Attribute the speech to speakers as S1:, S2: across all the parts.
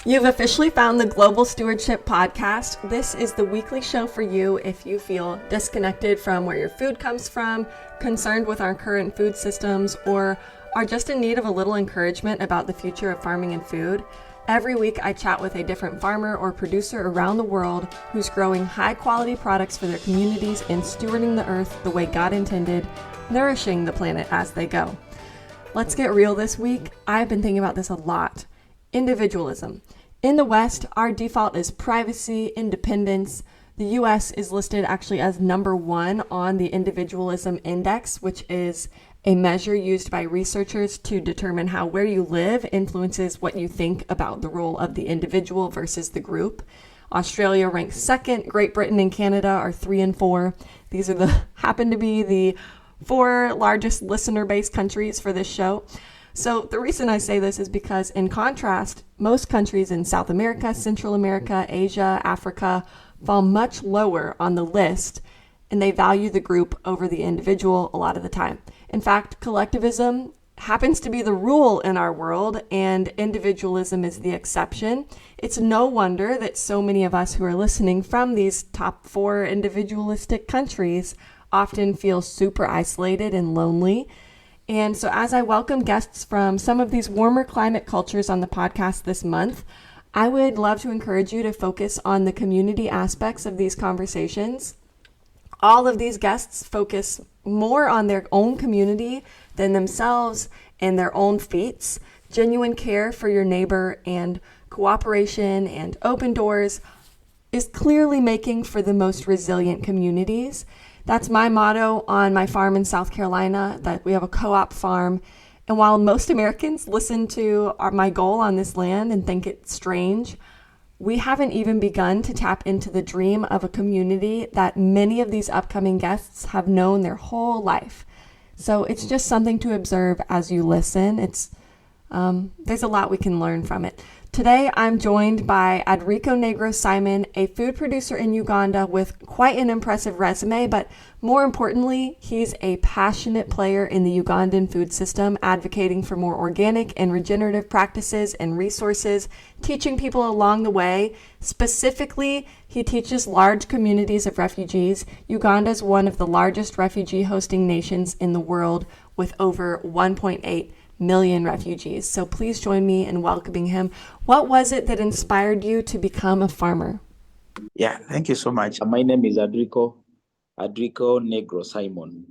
S1: You've officially found the Global Stewardship Podcast. This is the weekly show for you if you feel disconnected from where your food comes from, concerned with our current food systems, or are just in need of a little encouragement about the future of farming and food. Every week I chat with a different farmer or producer around the world who's growing high-quality products for their communities and stewarding the earth the way God intended, nourishing the planet as they go. Let's get real this week. I've been thinking about this a lot. Individualism. In the West, our default is privacy, independence. The US is listed actually as number 1 on the Individualism Index, which is a measure used by researchers to determine how where you live influences what you think about the role of the individual versus the group. Australia ranks 2nd. Great Britain and Canada are 3 and 4. These are happen to be the 4 largest listener-based countries for this show. So the reason I say this is because, in contrast, most countries in South America, Central America, Asia, Africa fall much lower on the list, and they value the group over the individual a lot of the time. In fact, collectivism happens to be the rule in our world, and individualism is the exception. It's no wonder that so many of us who are listening from these top 4 individualistic countries often feel super isolated and lonely. And so as I welcome guests from some of these warmer climate cultures on the podcast this month, I would love to encourage you to focus on the community aspects of these conversations. All of these guests focus more on their own community than themselves and their own feats. Genuine care for your neighbor and cooperation and open doors is clearly making for the most resilient communities. That's my motto on my farm in South Carolina, that we have a co-op farm. And while most Americans listen to my goal on this land and think it's strange, we haven't even begun to tap into the dream of a community that many of these upcoming guests have known their whole life. So it's just something to observe as you listen. There's a lot we can learn from it. Today, I'm joined by Adriko Negro Simon, a food producer in Uganda with quite an impressive resume, but more importantly, he's a passionate player in the Ugandan food system, advocating for more organic and regenerative practices and resources, teaching people along the way. Specifically, he teaches large communities of refugees. Uganda is one of the largest refugee hosting nations in the world with over 1.8 million refugees. So please join me in welcoming him. What was it that inspired you to become a farmer?
S2: Yeah, thank you so much. My name is Adriko Negro Simon.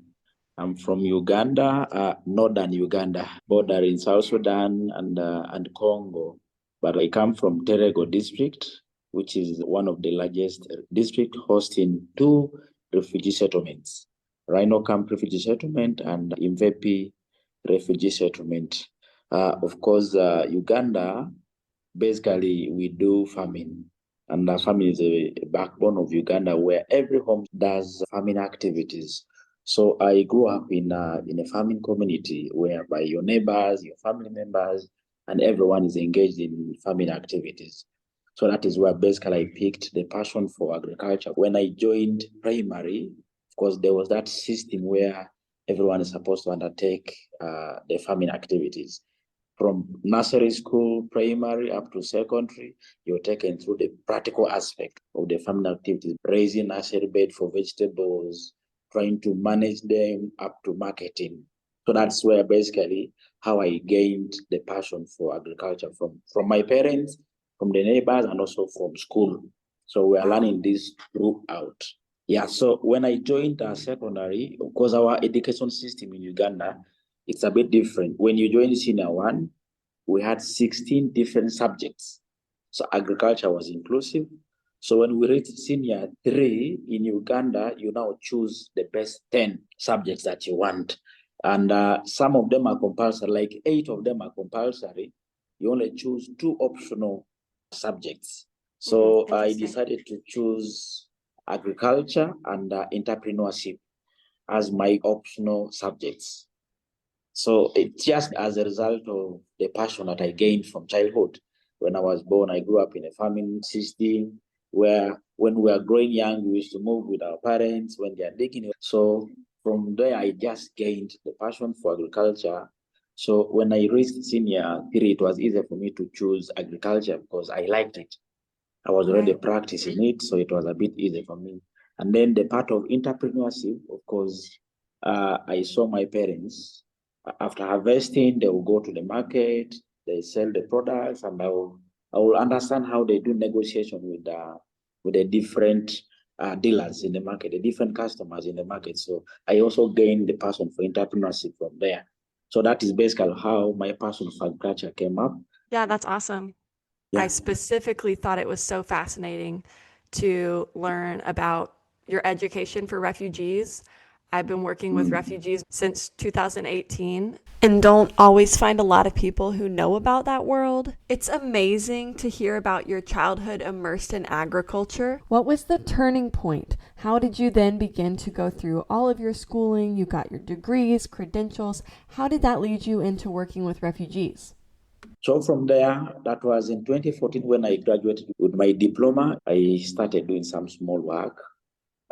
S2: I'm from Uganda, Northern Uganda, border in South Sudan and Congo. But I come from Terego district, which is one of the largest districts hosting 2 refugee settlements, Rhino Camp Refugee Settlement and Imvepi Refugee Settlement. Of course, Uganda, basically we do farming, and farming is a backbone of Uganda where every home does farming activities. So I grew up in a farming community whereby your neighbors, your family members, and everyone is engaged in farming activities. So that is where basically I picked the passion for agriculture. When I joined primary, of course, there was that system where everyone is supposed to undertake the farming activities. From nursery school, primary, up to secondary, you're taken through the practical aspect of the farming activities, raising nursery bed for vegetables, trying to manage them up to marketing. So that's where basically how I gained the passion for agriculture from my parents, from the neighbors, and also from school. So we are learning this throughout. Yeah, so when I joined secondary, of course, our education system in Uganda, it's a bit different. When you join senior 1, we had 16 different subjects. So agriculture was inclusive. So when we reached senior 3 in Uganda, you now choose the best 10 subjects that you want. And some of them are compulsory, like 8 of them are compulsory. You only choose 2 optional subjects. So I decided to choose agriculture and entrepreneurship as my optional subjects. So it's just as a result of the passion that I gained from childhood. When I was born, I grew up in a farming system where when we were growing young, we used to move with our parents when they are digging. So from there, I just gained the passion for agriculture So when I reached senior three, it was easier for me to choose agriculture because I liked it. I was already practicing it, so it was a bit easier for me. And then the part of entrepreneurship, of course, I saw my parents. After harvesting, they will go to the market, they sell the products, and I will understand how they do negotiation with the different dealers in the market, the different customers in the market. So I also gained the passion for entrepreneurship from there. So that is basically how my passion for agriculture came up.
S1: Yeah, that's awesome.
S2: Yeah.
S1: I specifically thought it was so fascinating to learn about your education for refugees. I've been working with refugees since 2018 and don't always find a lot of people who know about that world. It's amazing to hear about your childhood immersed in agriculture. What was the turning point? How did you then begin to go through all of your schooling? You got your degrees, credentials. How did that lead you into working with refugees?
S2: So from there, that was in 2014 when I graduated with my diploma. I started doing some small work.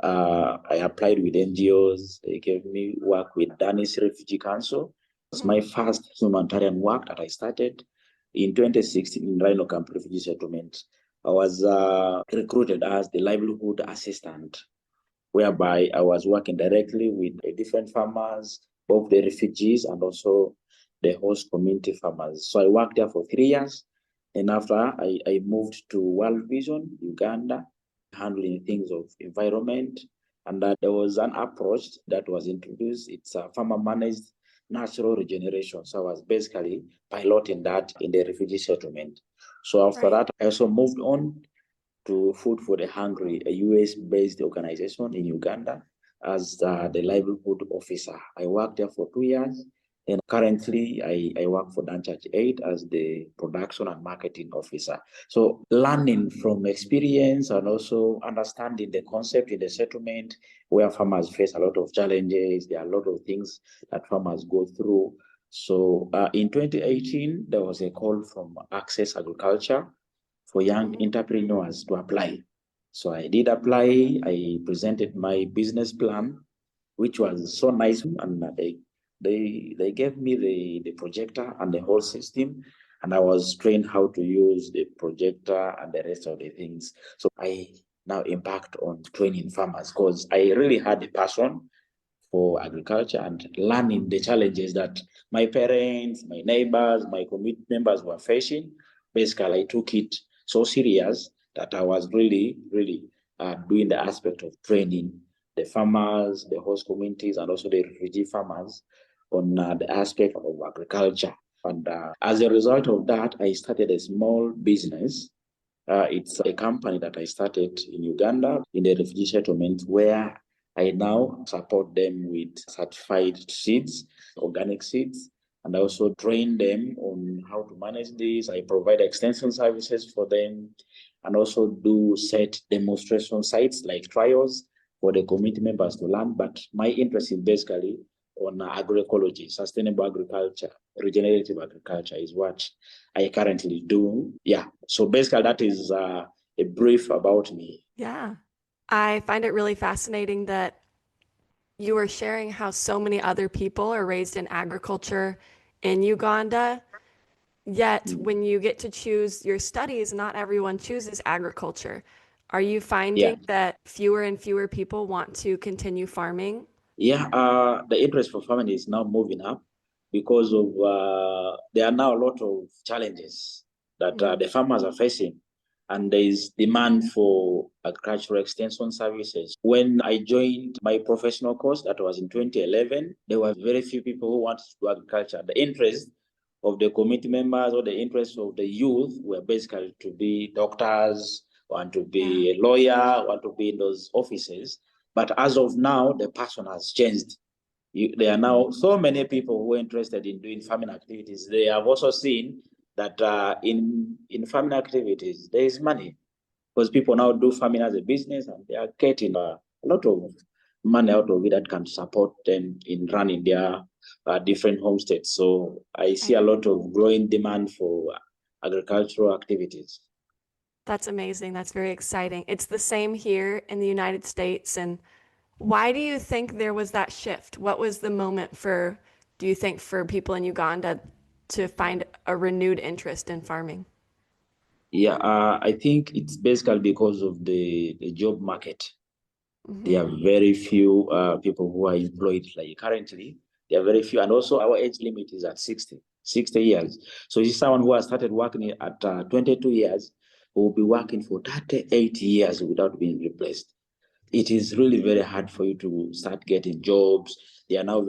S2: I applied with NGOs. They gave me work with Danish Refugee Council. It's my first humanitarian work that I started in 2016 in Rhino Camp Refugee Settlement. I was recruited as the livelihood assistant, whereby I was working directly with the different farmers, both the refugees and also the host community farmers. So I worked there for 3 years. And after I moved to World Vision, Uganda, handling things of environment. And there was an approach that was introduced. It's a farmer managed natural regeneration. So I was basically piloting that in the refugee settlement. So after that, I also moved on to Food for the Hungry, a US-based organization in Uganda, as the livelihood officer. I worked there for 2 years, and currently I work for Dan Church Aid as the production and marketing officer. So learning from experience and also understanding the concept in the settlement where farmers face a lot of challenges. There are a lot of things that farmers go through. So in 2018, there was a call from Access Agriculture for young entrepreneurs to apply. So I did apply. I presented my business plan, which was so nice, and they gave me the projector and the whole system, and I was trained how to use the projector and the rest of the things. So I now embarked on training farmers because I really had a passion for agriculture and learning the challenges that my parents, my neighbors, my community members were facing. Basically, I took it so serious that I was really doing the aspect of training the farmers, the host communities, and also the refugee farmers on the aspect of agriculture. And as a result of that, I started a small business. It's a company that I started in Uganda in the refugee settlement where I now support them with certified seeds, organic seeds, and I also train them on how to manage this. I provide extension services for them and also do set demonstration sites like trials for the community members to learn. But my interest is basically on agroecology, sustainable agriculture, regenerative agriculture is what I currently do. Yeah. So basically, that is a brief about me.
S1: Yeah. I find it really fascinating that you were sharing how so many other people are raised in agriculture in Uganda. Yet, when you get to choose your studies, not everyone chooses agriculture. Are you
S2: Yeah.
S1: finding that fewer and fewer people want to continue farming?
S2: Yeah. The interest for farming is now moving up because of there are now a lot of challenges that the farmers are facing, and there is demand for agricultural extension services. When I joined my professional course, that was in 2011, there were very few people who wanted to do agriculture. The interest of the committee members or the interest of the youth were basically to be doctors, want to be a lawyer, want to be in those offices. But as of now, the passion has changed. There are now so many people who are interested in doing farming activities. They have also seen that in farming activities, there is money because people now do farming as a business and they are getting a lot of money out of it that can support them in running their different homesteads. So I see a lot of growing demand for agricultural activities.
S1: That's amazing. That's very exciting. It's the same here in the United States. And why do you think there was that shift? What was the moment for do you think, for people in Uganda to find a renewed interest in farming?
S2: Yeah, I think it's basically because of the job market. There are very few people who are employed. Like currently, there are very few. And also our age limit is at 60 years. So this is someone who has started working at 22 years, who will be working for 38 years without being replaced. It is really very hard for you to start getting jobs. There are now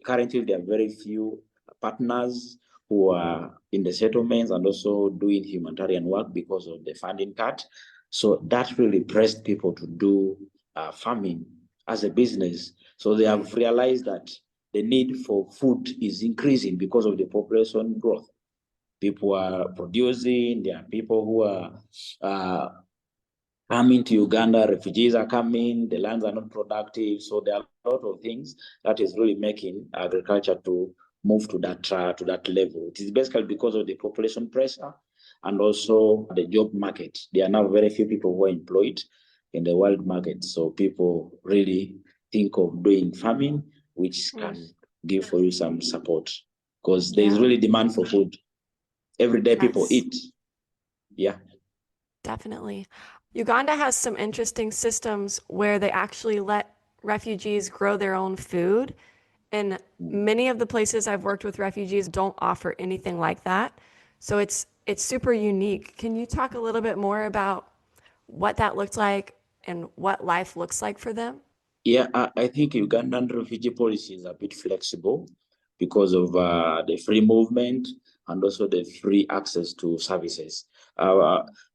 S2: currently there are very few partners who are in the settlements and also doing humanitarian work because of the funding cut. So that really pressed people to do farming as a business. So they have realized that the need for food is increasing because of the population growth. People are producing, there are people who are coming to Uganda, refugees are coming, the lands are not productive. So there are a lot of things that is really making agriculture to move to that level. It is basically because of the population pressure and also the job market. There are now very few people who are employed in the world market. So people really think of doing farming, which can give for you some support because there is really demand for food. Every day people eat. Yeah.
S1: Definitely. Uganda has some interesting systems where they actually let refugees grow their own food. And many of the places I've worked with refugees don't offer anything like that. So it's super unique. Can you talk a little bit more about what that looked like and what life looks like for them?
S2: Yeah, I think Ugandan refugee policy is a bit flexible because of the free movement and also the free access to services.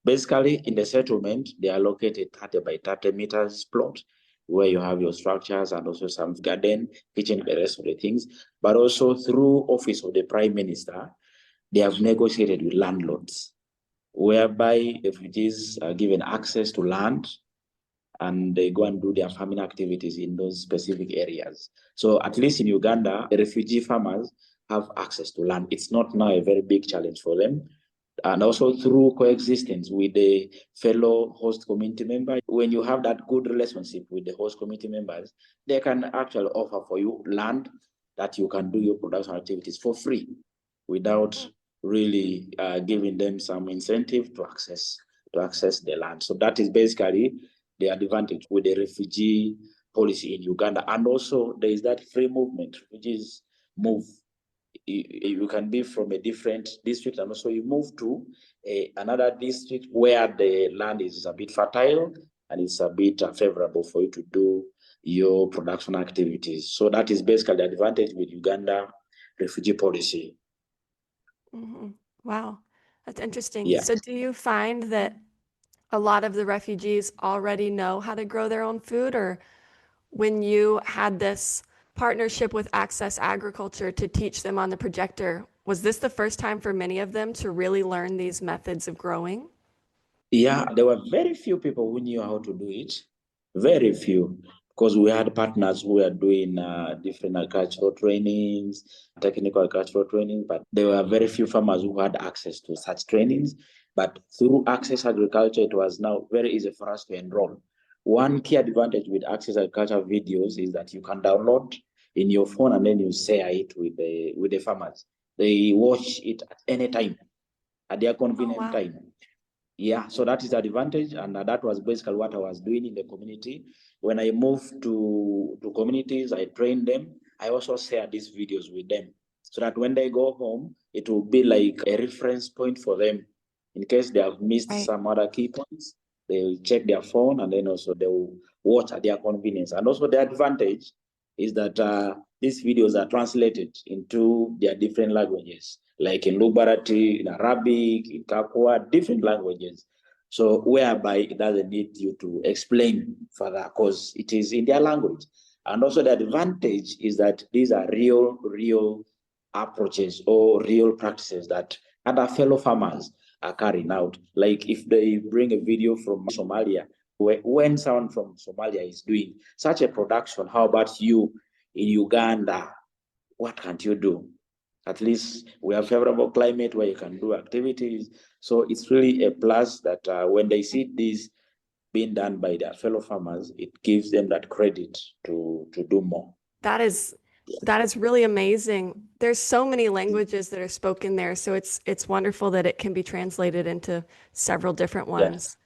S2: Basically, in the settlement, they are located 30 by 30 meters plot where you have your structures and also some garden, kitchen, the rest of the things. But also through office of the Prime Minister, they have negotiated with landlords whereby refugees are given access to land and they go and do their farming activities in those specific areas. So at least in Uganda, the refugee farmers have access to land. It's not now a very big challenge for them. And also through coexistence with the fellow host community member, when you have that good relationship with the host community members, they can actually offer for you land that you can do your production activities for free without really giving them some incentive to access the land. So that is basically the advantage with the refugee policy in Uganda. And also there is that free movement, which is move. You can be from a different district and also you move to another district where the land is a bit fertile and it's a bit favorable for you to do your production activities. So that is basically the advantage with Uganda refugee policy.
S1: Wow, that's interesting.
S2: Yeah.
S1: So do you find that a lot of the refugees already know how to grow their own food, or when you had this partnership with Access Agriculture to teach them on the projector, was this the first time for many of them to really learn these methods of growing?
S2: Yeah, there were very few people who knew how to do it. Very few, because we had partners who were doing different agricultural trainings, technical agricultural training, but there were very few farmers who had access to such trainings. But through Access Agriculture, it was now very easy for us to enroll. One key advantage with Access Agriculture videos is that you can download in your phone and then you share it with the farmers. They watch it at any time, at their convenient time. Yeah, so that is the advantage, and that was basically what I was doing in the community. When I moved to communities, I trained them. I also share these videos with them so that when they go home, it will be like a reference point for them. In case they have missed some other key points, they will check their phone and then also they will watch at their convenience. And also the advantage is that these videos are translated into their different languages, like in Lubarati, in Arabic, in Kakwa, different languages. So whereby it doesn't need you to explain further because it is in their language. And also the advantage is that these are real approaches or real practices that other fellow farmers are carrying out. Like if they bring a video from Somalia, when someone from Somalia is doing such a production, how about you in Uganda? What can't you do? At least we have favorable climate where you can do activities. So it's really a plus that when they see this being done by their fellow farmers, it gives them that credit to do more.
S1: That is That is really amazing. There's so many languages that are spoken there, so it's wonderful that it can be translated into several different
S2: Yeah,
S1: ones.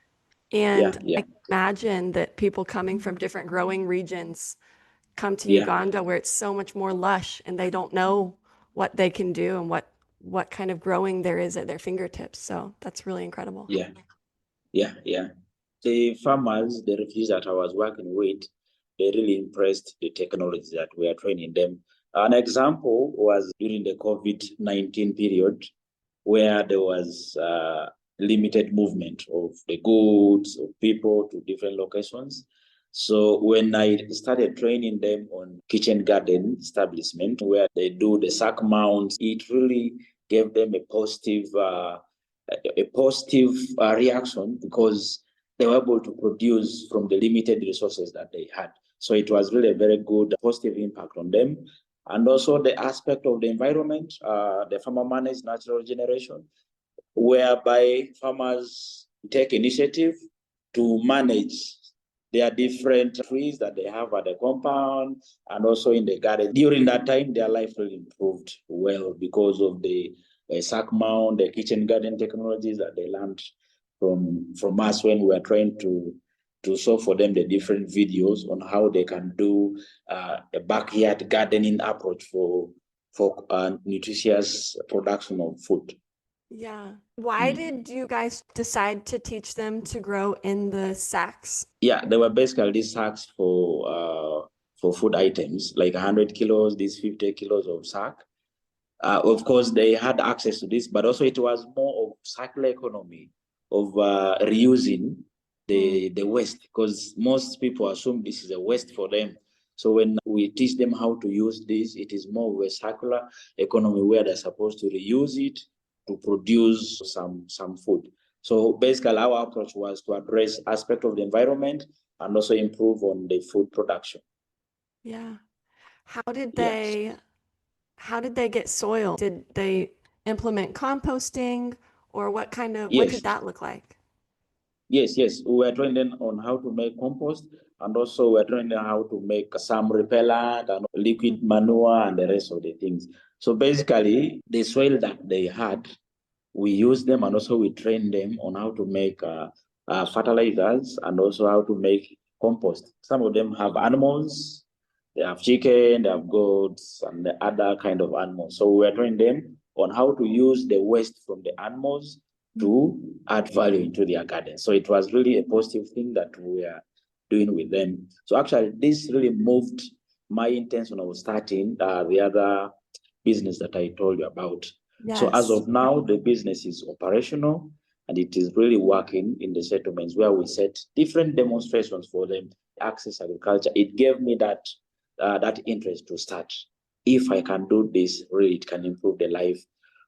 S1: And
S2: yeah, yeah,
S1: I can imagine that people coming from different growing regions come to
S2: yeah,
S1: Uganda where it's so much more lush and they don't know what they can do and what kind of growing there is at their fingertips. So that's really incredible.
S2: yeah, yeah, yeah. The farmers, the refugees that I was working with, they really impressed the technology that we are training them. An example was during the COVID-19 period, where there was limited movement of the goods, of people to different locations. So when I started training them on kitchen garden establishment, where they do the sack mounts, it really gave them a positive reaction because they were able to produce from the limited resources that they had. So it was really a very good positive impact on them. And also the aspect of the environment, the farmer managed natural regeneration, whereby farmers take initiative to manage their different trees that they have at the compound and also in the garden. During that time, their life really improved well because of the sack mount, the kitchen garden technologies that they learned from us when we were trying to show for them the different videos on how they can do a backyard gardening approach for nutritious production of food.
S1: Yeah. Why
S2: Mm.
S1: did you guys decide to teach them to grow in the sacks?
S2: Yeah, they were basically these sacks for food items, like 100 kilos, these 50 kilos of sack. Of course, they had access to this, but also it was more of circular economy, of reusing
S1: Hmm.
S2: the waste, because most people assume this is a waste for them. So when we teach them how to use this, it is more of a circular economy where they're supposed to reuse it to produce some food. So basically, our approach was to address aspect of the environment and also improve on the food production.
S1: Yeah. How did
S2: Yeah.
S1: they how did they get soil? Did they implement composting or what
S2: Yes.
S1: did that look like?
S2: Yes. We were training them on how to make compost, and also we're training them how to make some repellent and liquid manure and the rest of the things. So basically, the soil that they had, we use them and also we train them on how to make fertilizers and also how to make compost. Some of them have animals, they have chicken, they have goats, and the other kind of animals. So we're training them on how to use the waste from the animals to add value into their garden. So it was really a positive thing that we are doing with them. So actually, this really moved my intention of starting the other business that I told you about. So as
S1: Yes.
S2: of now, the business is operational and it is really working in the settlements where we set different demonstrations for them. Access agriculture. It gave me that interest to start. If I can do this, really, it can improve the life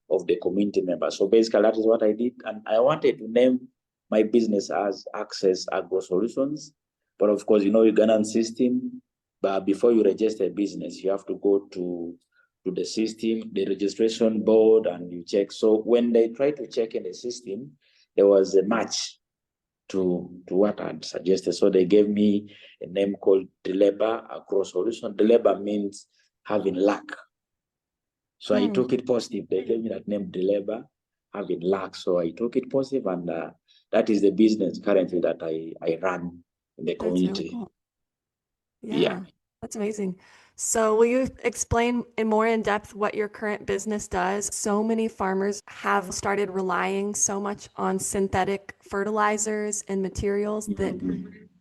S2: of the community members. So basically, that is what I did, and I wanted to name my business as Access Agro Solutions. But of course, Ugandan system. But before you register a business, you have to go to the system, the registration board, and you check. So when they tried to check in the system, there was a match to what I'd suggested. So they gave me a name called Deleba Agro Solution. Deleba means having luck. So I
S1: Hmm.
S2: took it positive. They gave me that name, Deleba, having luck. So I took it positive, and that is the business currently that I run in the
S1: That's really
S2: community.
S1: cool.
S2: Yeah.
S1: Yeah. That's amazing. So will you explain in more in depth what your current business does? So many farmers have started relying so much on synthetic fertilizers and materials that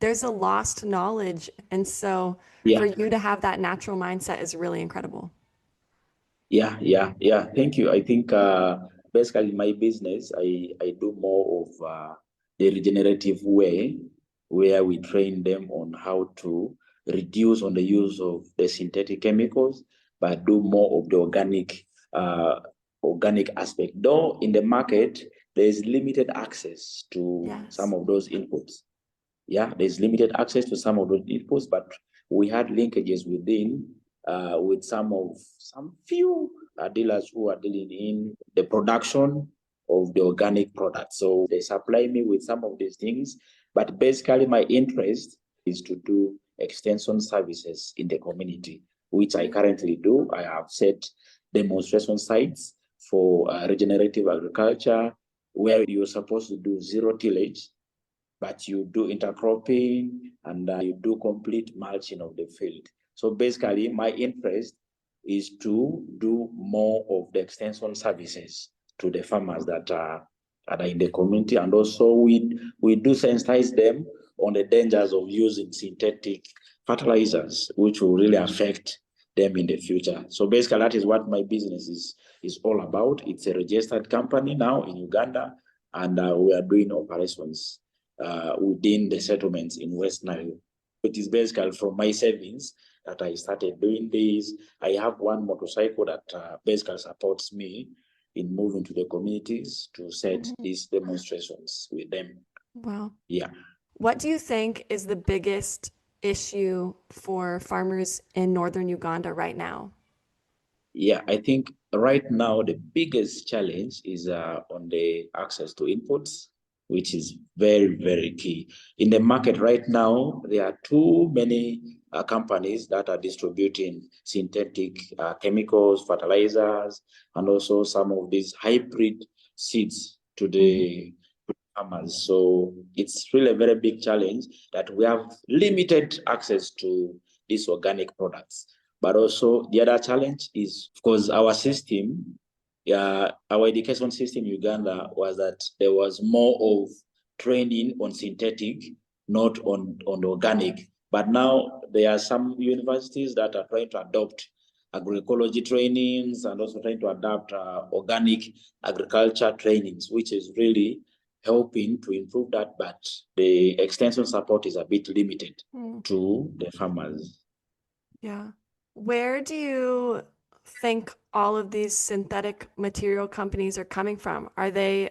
S1: there's a lost knowledge. And so for
S2: Yeah.
S1: you to have that natural mindset is really incredible.
S2: Yeah. Thank you. I think basically my business, I do more of the regenerative way, where we train them on how to reduce on the use of the synthetic chemicals, but do more of the organic aspect. Though in the market, there is limited access to some
S1: Yes.
S2: of those inputs. Yeah, there's limited access to some of those inputs, but we had linkages with some few dealers who are dealing in the production of the organic product. So they supply me with some of these things, but basically my interest is to do extension services in the community, which I currently do. I have set demonstration sites for regenerative agriculture, where you're supposed to do zero tillage, but you do intercropping and you do complete mulching of the field. So basically, my interest is to do more of the extension services to the farmers that are in the community, and also we do sensitize them on the dangers of using synthetic fertilizers, which will really affect them in the future. So basically, that is what my business is all about. It's a registered company now in Uganda, and we are doing operations within the settlements in West Nile. It is basically from my savings that I started doing this. I have one motorcycle that basically supports me in moving to the communities to set these demonstrations with them.
S1: Wow.
S2: Yeah.
S1: What do you think is the biggest issue for farmers in Northern Uganda right now?
S2: Yeah, I think right now the biggest challenge is on the access to inputs, which is very, very key. In the market right now, there are too many companies that are distributing synthetic chemicals, fertilizers, and also some of these hybrid seeds to the farmers. So it's really a very big challenge that we have limited access to these organic products. But also the other challenge is, of course, our system, our education system in Uganda was that there was more of training on synthetic, not on organic. But now there are some universities that are trying to adopt agroecology trainings and also trying to adapt organic agriculture trainings, which is really helping to improve that, but the extension support is a bit limited to the farmers.
S1: Yeah. Where do you think all of these synthetic material companies are coming from? Are they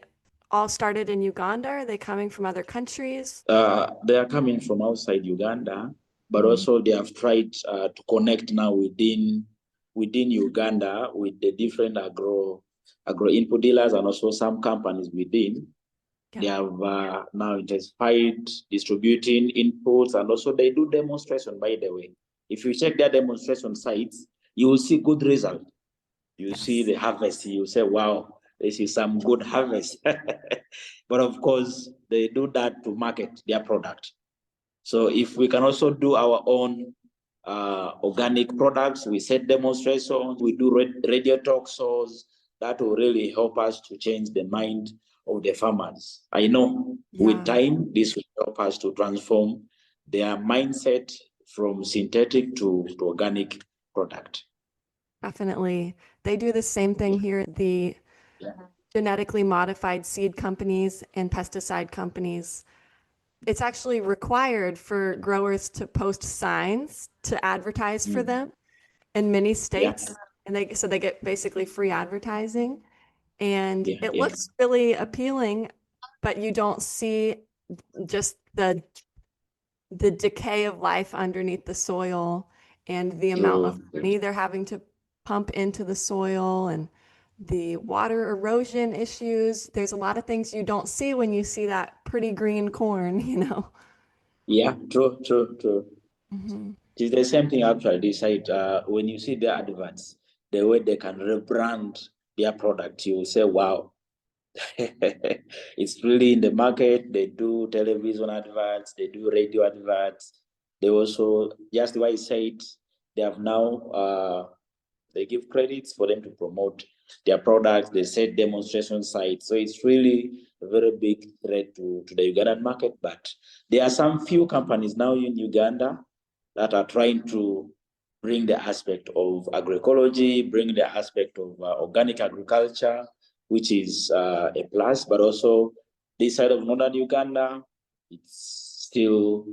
S1: all started in Uganda? Are they coming from other countries?
S2: They are coming from outside Uganda, but also they have tried to connect now within Uganda with the different agro input dealers and also some companies within. They have now intensified distributing inputs, and also they do demonstration, by the way. If you check their demonstration sites, you will see good result. You see the harvest, you say, wow, this is some good harvest. But of course, they do that to market their product. So if we can also do our own organic products, we set demonstrations, we do radio talk shows, that will really help us to change the mind of the farmers. I know with time, this will help us to transform their mindset from synthetic to organic product.
S1: Definitely. They do the same thing here. The genetically modified seed companies and pesticide companies. It's actually required for growers to post signs to advertise for them in many states. And they get basically free advertising. And it looks really appealing, but you don't see just the decay of life underneath the soil and the amount of money they're having to pump into the soil and the water erosion issues. There's a lot of things you don't see when you see that pretty green corn, you know?
S2: Yeah, true. It's the same thing actually. This side, when you see their adverts, the way they can rebrand their product, you say, wow, it's really in the market. They do television adverts, they do radio adverts. They also, just the way I said, they have now, they give credits for them to promote their products. They set demonstration sites. So it's really a very big threat to the Ugandan market. But there are some few companies now in Uganda that are trying to bring the aspect of agroecology, bring the aspect of organic agriculture, which is a plus, but also this side of Northern Uganda, it's still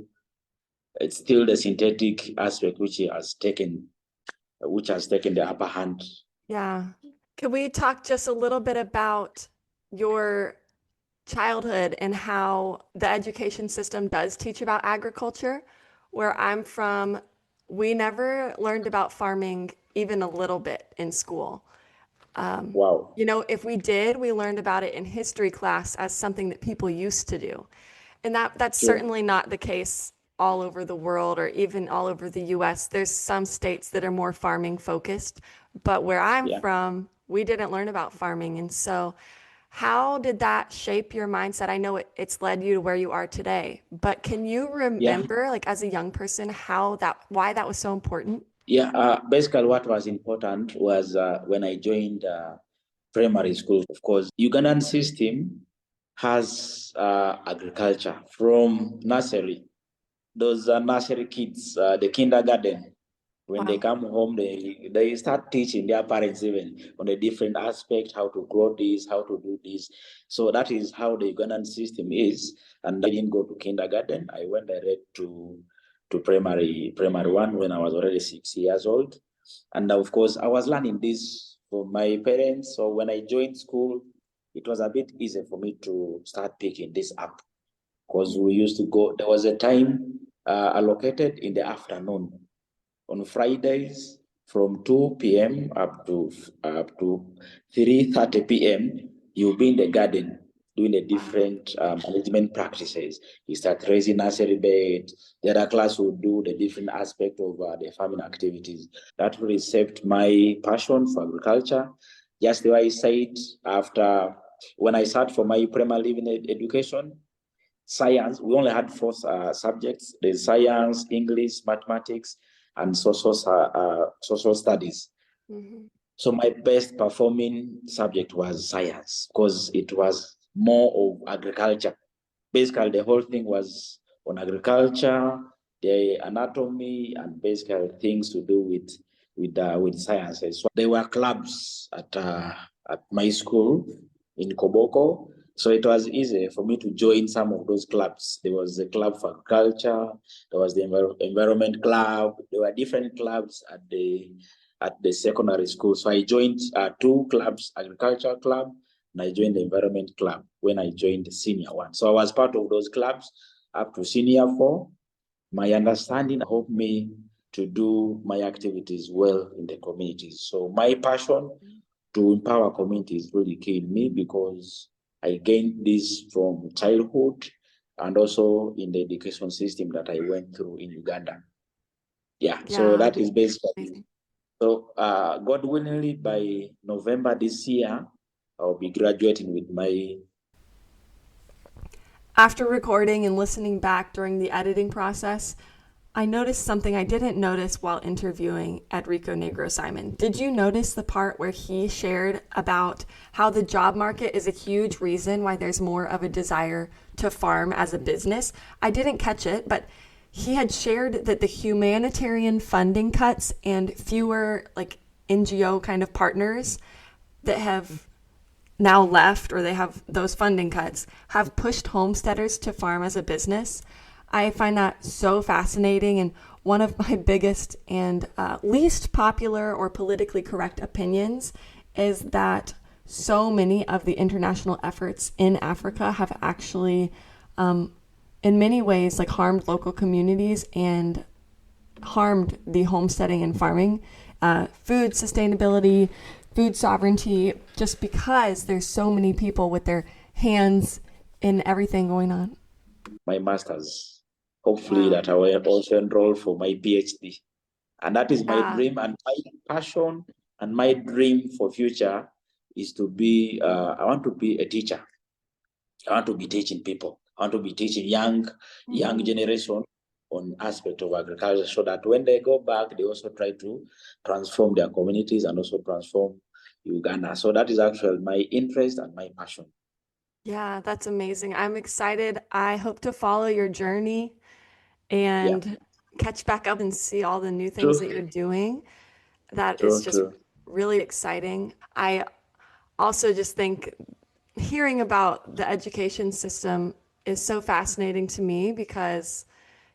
S2: the synthetic aspect which has taken the upper hand.
S1: Yeah. Could we talk just a little bit about your childhood and how the education system does teach about agriculture? Where I'm from, we never learned about farming even a little bit in school.
S2: Wow.
S1: You know, if we did, we learned about it in history class as something that people used to do. And that's certainly not the case all over the world or even all over the US, there's some states that are more farming focused. But where I'm
S2: Yeah.
S1: from, we didn't learn about farming. And so, how did that shape your mindset? I know it's led you to where you are today, but can you
S2: Yeah.
S1: remember, like as a young person, why that was so important?
S2: Yeah. Basically, what was important was when I joined primary school. Of course, Ugandan system has agriculture from nursery. Those nursery kids, the kindergarten, when they
S1: Wow.
S2: come home, they start teaching their parents even on a different aspect, how to grow this, how to do this. So that is how the Ugandan system is. And I didn't go to kindergarten. I went direct to primary one when I was already 6 years old. And of course, I was learning this from my parents. So when I joined school, it was a bit easier for me to start picking this up because we used to go. There was a time allocated in the afternoon on Fridays from 2 p.m. up to 3:30 p.m. You'll be in the garden doing the
S1: Wow.
S2: different management practices. You start raising nursery bed. The other class will do the different aspect of the farming activities. That really shaped my passion for agriculture. Just the way I said, after when I sat for my primary living education, science, we only had four subjects. There's science, English, mathematics, and social studies.
S1: Hmm.
S2: So my best performing subject was science because it was more of agriculture. Basically, the whole thing was on agriculture, the anatomy, and basically things to do with sciences. So there were clubs at my school in Koboko. So it was easy for me to join some of those clubs. There was the club for agriculture, there was the environment club, there were different clubs at the secondary school. So I joined two clubs, agriculture club, and I joined the environment club when I joined the senior one. So I was part of those clubs up to senior four. My understanding helped me to do my activities well in the communities. So my passion to empower communities really key in me because I gained this from childhood and also in the education system that I went through in Uganda. Yeah, so
S1: Yeah.
S2: that is basically.
S1: Amazing.
S2: So God willingly, by November this year, I'll be graduating with my.
S1: After recording and listening back during the editing process, I noticed something I didn't notice while interviewing Adriko Negro Simon. Did you notice the part where he shared about how the job market is a huge reason why there's more of a desire to farm as a business? I didn't catch it, but he had shared that the humanitarian funding cuts and fewer like NGO kind of partners that have now left or they have those funding cuts have pushed homesteaders to farm as a business. I find that so fascinating. And one of my biggest and least popular or politically correct opinions is that so many of the international efforts in Africa have actually, in many ways, like harmed local communities and harmed the homesteading and farming, food sustainability, food sovereignty, just because there's so many people with their hands in everything going on.
S2: My master's. Hopefully,
S1: Wow.
S2: that I will also enroll for my PhD. And that is my
S1: Yeah.
S2: dream and my passion and my dream for future is to be, I want to be a teacher. I want to be teaching people. I want to be teaching young
S1: Mm-hmm.
S2: generation on aspect of agriculture so that when they go back, they also try to transform their communities and also transform Uganda. So that is actually my interest and my passion.
S1: Yeah, that's amazing. I'm excited. I hope to follow your journey
S2: Yeah,
S1: and catch back up and see all the new things
S2: true,
S1: that you're doing. That is
S2: true,
S1: just
S2: true.
S1: really exciting. I also just think hearing about the education system is so fascinating to me because,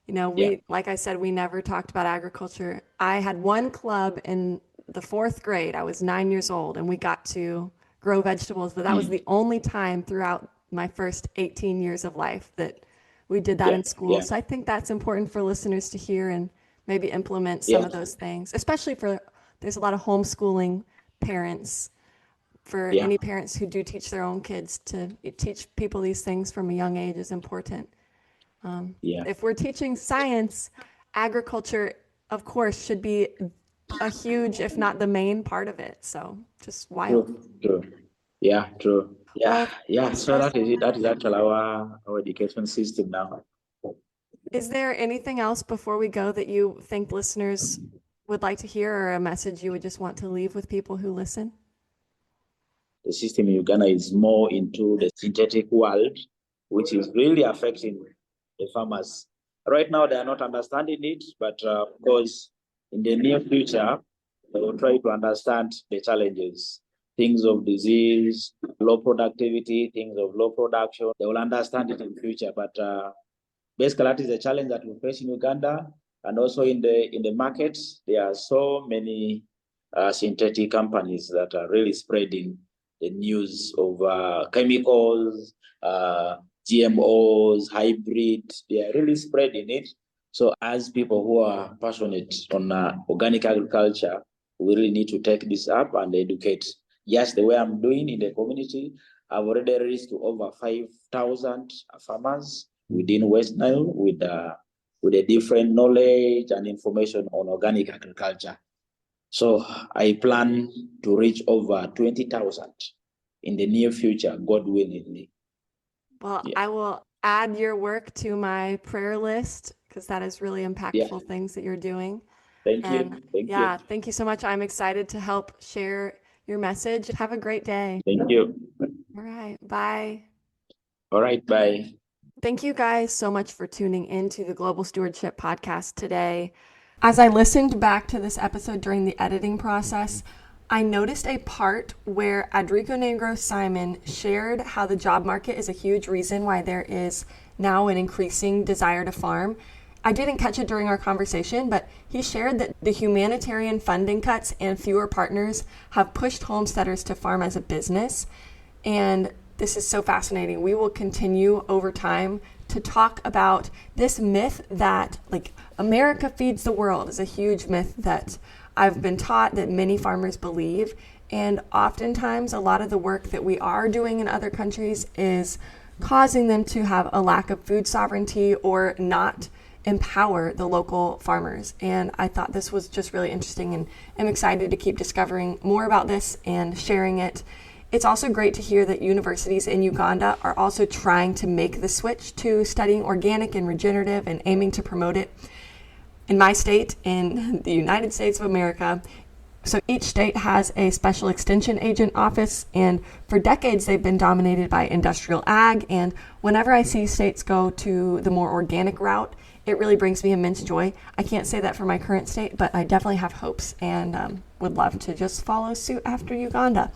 S2: Yeah.
S1: like I said, we never talked about agriculture. I had one club in the fourth grade. I was 9 years old and we got to grow vegetables, but that was
S2: Mm.
S1: the only time throughout my first 18 years of life that we did that
S2: Yeah,
S1: in school.
S2: yeah,
S1: So I think that's important for listeners to hear and maybe implement some
S2: yeah,
S1: of those things, especially for there's a lot of homeschooling parents, for
S2: yeah.
S1: any parents who do teach their own kids to teach people these things from a young age is important.
S2: Yeah.
S1: If we're teaching science, agriculture, of course, should be a huge, if not the main part of it. So just wild.
S2: True. True. Yeah. True. Yeah.
S1: Well,
S2: Yeah.
S1: is
S2: So
S1: there
S2: that is it. That is actually our education system now.
S1: is there anything else before we go that you think listeners would like to hear, or a message you would just want to leave with people who listen?
S2: The system in Uganda is more into the synthetic world, which is really affecting the farmers. Right now, they are not understanding it, but of course, in the near future, they will try to understand the challenges, things of disease, low productivity, things of low production. They will understand it in future, but basically, that is a challenge that we face in Uganda, and also in the markets. There are so many synthetic companies that are really spreading the news of chemicals, GMOs, hybrid. They are really spreading it. So, as people who are passionate on organic agriculture, we really need to take this up and educate. Yes, the way I'm doing in the community, I've already reached to over 5,000 farmers within West Nile with a different knowledge and information on organic agriculture. So I plan to reach over 20,000 in the near future, God willing.
S1: Well,
S2: Yeah.
S1: I will add your work to my prayer list because that is really
S2: Yeah.
S1: impactful things that you're doing.
S2: Thank
S1: And
S2: you. Thank you.
S1: yeah, thank you so much. I'm excited to help share your message. Have a great day.
S2: Thank you.
S1: All right. Bye.
S2: All right. Bye.
S1: Thank you guys so much for tuning into the Global Stewardship Podcast today. As I listened back to this episode during the editing process, I noticed a part where Adriko Negro Simon shared how the job market is a huge reason why there is now an increasing desire to farm. I didn't catch it during our conversation, but he shared that the humanitarian funding cuts and fewer partners have pushed homesteaders to farm as a business. And this is so fascinating. We will continue over time to talk about this myth that like America feeds the world is a huge myth that I've been taught that many farmers believe. And oftentimes a lot of the work that we are doing in other countries is causing them to have a lack of food sovereignty or not empower the local farmers. And I thought this was just really interesting, and I'm excited to keep discovering more about this and sharing it. It's also great to hear that universities in Uganda are also trying to make the switch to studying organic and regenerative and aiming to promote it. In my state, in the United States of America, so each state has a special extension agent office, and for decades they've been dominated by industrial ag. And whenever I see states go to the more organic route, it really brings me immense joy. I can't say that for my current state, but I definitely have hopes and would love to just follow suit after Uganda.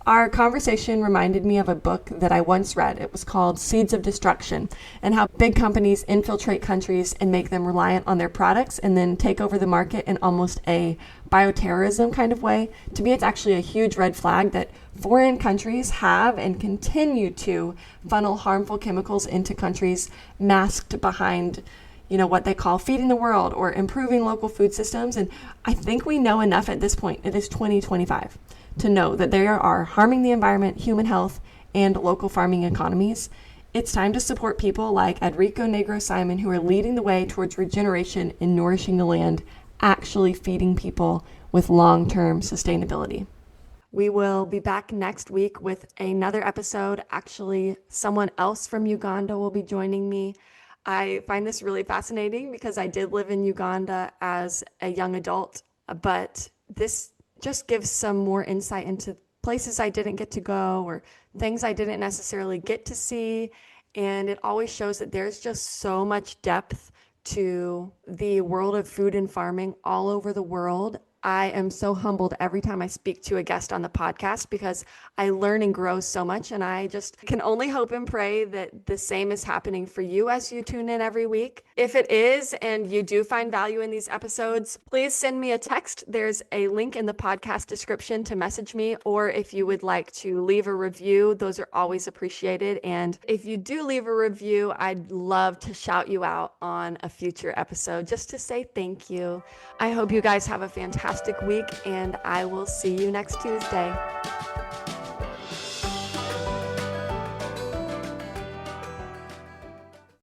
S1: Our conversation reminded me of a book that I once read. It was called Seeds of Destruction, and how big companies infiltrate countries and make them reliant on their products and then take over the market in almost a bioterrorism kind of way. To me, it's actually a huge red flag that foreign countries have and continue to funnel harmful chemicals into countries masked behind what they call feeding the world or improving local food systems. And I think we know enough at this point, it is 2025, to know that they are harming the environment, human health, and local farming economies. It's time to support people like Adriko Negro Simon, who are leading the way towards regeneration and nourishing the land, actually feeding people with long-term sustainability. We will be back next week with another episode. Actually, someone else from Uganda will be joining me. I find this really fascinating because I did live in Uganda as a young adult, but this just gives some more insight into places I didn't get to go or things I didn't necessarily get to see. And it always shows that there's just so much depth to the world of food and farming all over the world. I am so humbled every time I speak to a guest on the podcast because I learn and grow so much, and I just can only hope and pray that the same is happening for you as you tune in every week. If it is, and you do find value in these episodes, please send me a text. There's a link in the podcast description to message me, or if you would like to leave a review, those are always appreciated. And if you do leave a review, I'd love to shout you out on a future episode just to say thank you. I hope you guys have a fantastic week, and I will see you next Tuesday.